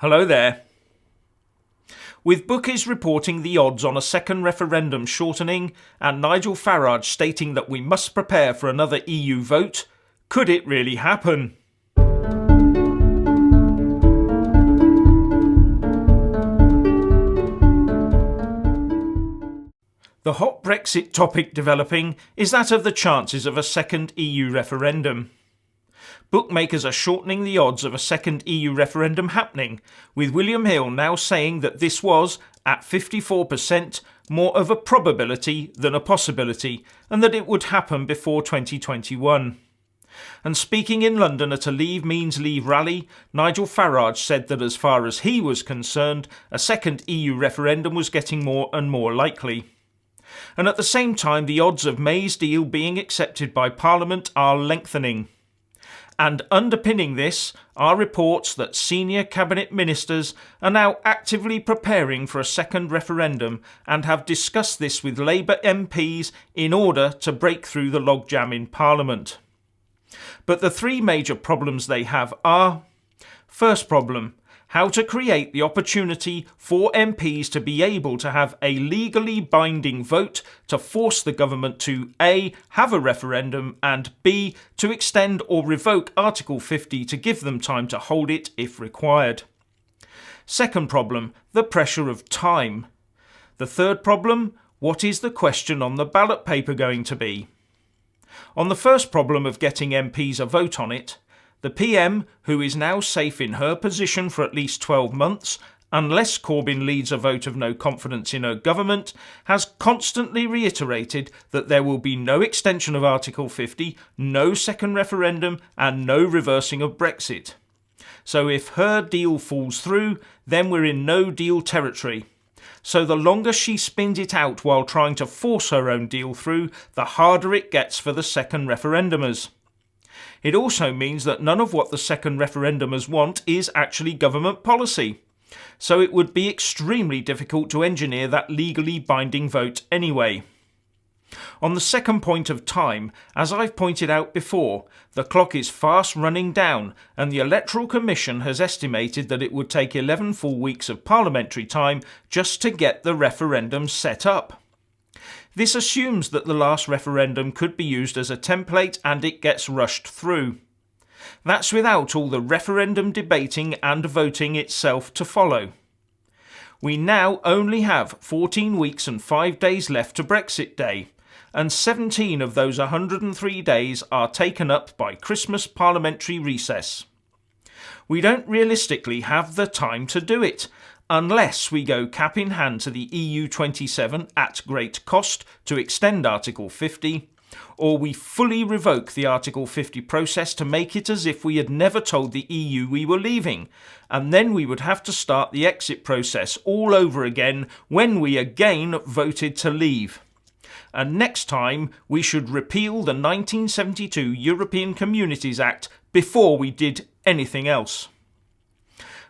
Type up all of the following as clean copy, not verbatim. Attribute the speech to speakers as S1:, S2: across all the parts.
S1: Hello there. With bookies reporting the odds on a second referendum shortening and Nigel Farage stating that we must prepare for another EU vote, could it really happen? The hot Brexit topic developing is that of the chances of a second EU referendum. Bookmakers are shortening the odds of a second EU referendum happening, with William Hill now saying that this was, at 54%, more of a probability than a possibility, and that it would happen before 2021. And speaking in London at a Leave Means Leave rally, Nigel Farage said that as far as he was concerned, a second EU referendum was getting more and more likely. And at the same time, the odds of May's deal being accepted by Parliament are lengthening. And underpinning this are reports that senior cabinet ministers are now actively preparing for a second referendum and have discussed this with Labour MPs in order to break through the logjam in Parliament. But the three major problems they have are: first problem, how to create the opportunity for MPs to be able to have a legally binding vote to force the government to A. have a referendum and B. to extend or revoke Article 50 to give them time to hold it if required. Second problem, the pressure of time. The third problem, what is the question on the ballot paper going to be? On the first problem of getting MPs a vote on it, the PM, who is now safe in her position for at least 12 months, unless Corbyn leads a vote of no confidence in her government, has constantly reiterated that there will be no extension of Article 50, no second referendum and no reversing of Brexit. So if her deal falls through, then we're in no deal territory. So the longer she spins it out while trying to force her own deal through, the harder it gets for the second referendumers. It also means that none of what the second referendumers want is actually government policy. So it would be extremely difficult to engineer that legally binding vote anyway. On the second point of time, as I've pointed out before, the clock is fast running down and the Electoral Commission has estimated that it would take 11 full weeks of parliamentary time just to get the referendum set up. This assumes that the last referendum could be used as a template and it gets rushed through. That's without all the referendum debating and voting itself to follow. We now only have 14 weeks and 5 days left to Brexit Day, and 17 of those 103 days are taken up by Christmas parliamentary recess. We don't realistically have the time to do it, unless we go cap in hand to the EU 27 at great cost to extend Article 50, or we fully revoke the Article 50 process to make it as if we had never told the EU we were leaving, and then we would have to start the exit process all over again when we again voted to leave. And next time we should repeal the 1972 European Communities Act before we did anything else.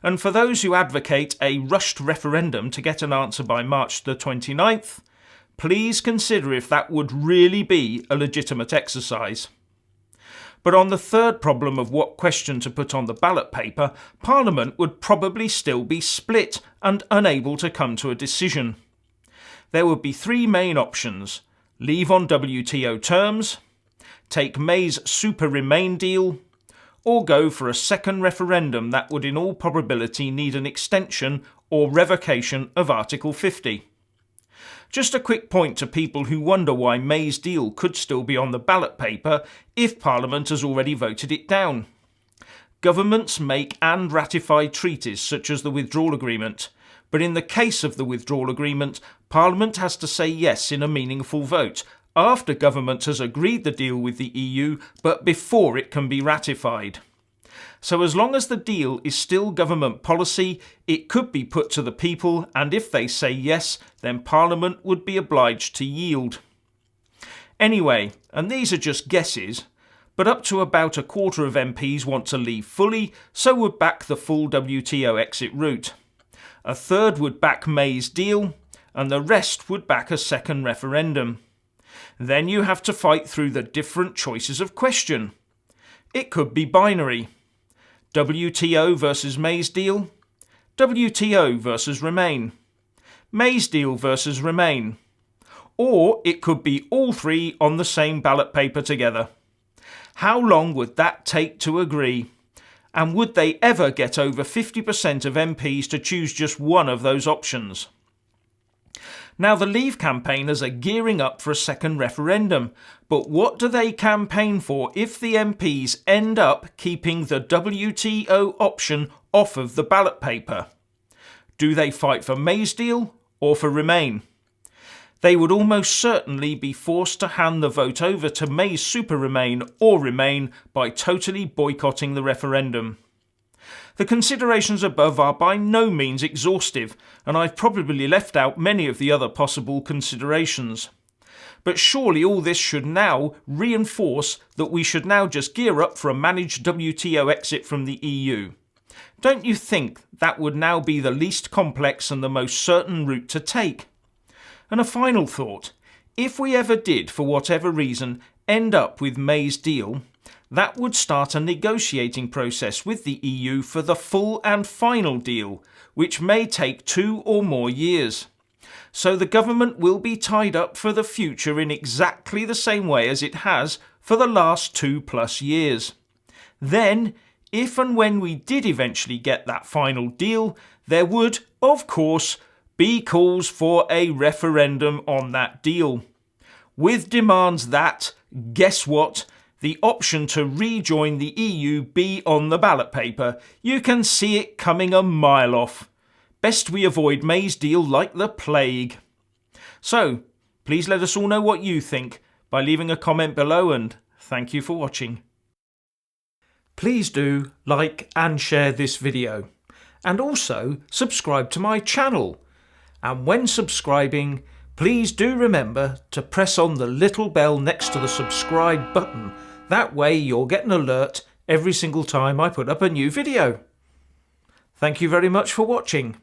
S1: And for those who advocate a rushed referendum to get an answer by March the 29th, please consider if that would really be a legitimate exercise. But on the third problem of what question to put on the ballot paper, Parliament would probably still be split and unable to come to a decision. There would be three main options: leave on WTO terms, take May's super Remain deal, or go for a second referendum that would in all probability need an extension or revocation of Article 50. Just a quick point to people who wonder why May's deal could still be on the ballot paper if Parliament has already voted it down. Governments make and ratify treaties such as the withdrawal agreement, but in the case of the withdrawal agreement, Parliament has to say yes in a meaningful vote, after government has agreed the deal with the EU, but before it can be ratified. So as long as the deal is still government policy, it could be put to the people, and if they say yes, then Parliament would be obliged to yield. Anyway, and these are just guesses, but up to about a quarter of MPs want to leave fully, so would back the full WTO exit route. A third would back May's deal, and the rest would back a second referendum. Then you have to fight through the different choices of question. It could be binary. WTO versus May's deal, WTO versus Remain, May's deal versus Remain, or it could be all three on the same ballot paper together. How long would that take to agree? And would they ever get over 50% of MPs to choose just one of those options? Now, the Leave campaigners are gearing up for a second referendum, but what do they campaign for if the MPs end up keeping the WTO option off of the ballot paper? Do they fight for May's deal or for Remain? They would almost certainly be forced to hand the vote over to May's Super Remain or Remain by totally boycotting the referendum. The considerations above are by no means exhaustive, and I've probably left out many of the other possible considerations. But surely all this should now reinforce that we should now just gear up for a managed WTO exit from the EU. Don't you think that would now be the least complex and the most certain route to take? And a final thought, if we ever did, for whatever reason, end up with May's deal, that would start a negotiating process with the EU for the full and final deal, which may take 2 or more years. So the government will be tied up for the future in exactly the same way as it has for the last 2+ years. Then, if and when we did eventually get that final deal, there would, of course, be calls for a referendum on that deal, with demands that, guess what, the option to rejoin the EU be on the ballot paper. You can see it coming a mile off. Best we avoid May's deal like the plague. So, please let us all know what you think by leaving a comment below, and thank you for watching. Please do like and share this video, and also subscribe to my channel. And when subscribing, please do remember to press on the little bell next to the subscribe button. That way you'll get an alert every single time I put up a new video. Thank you very much for watching.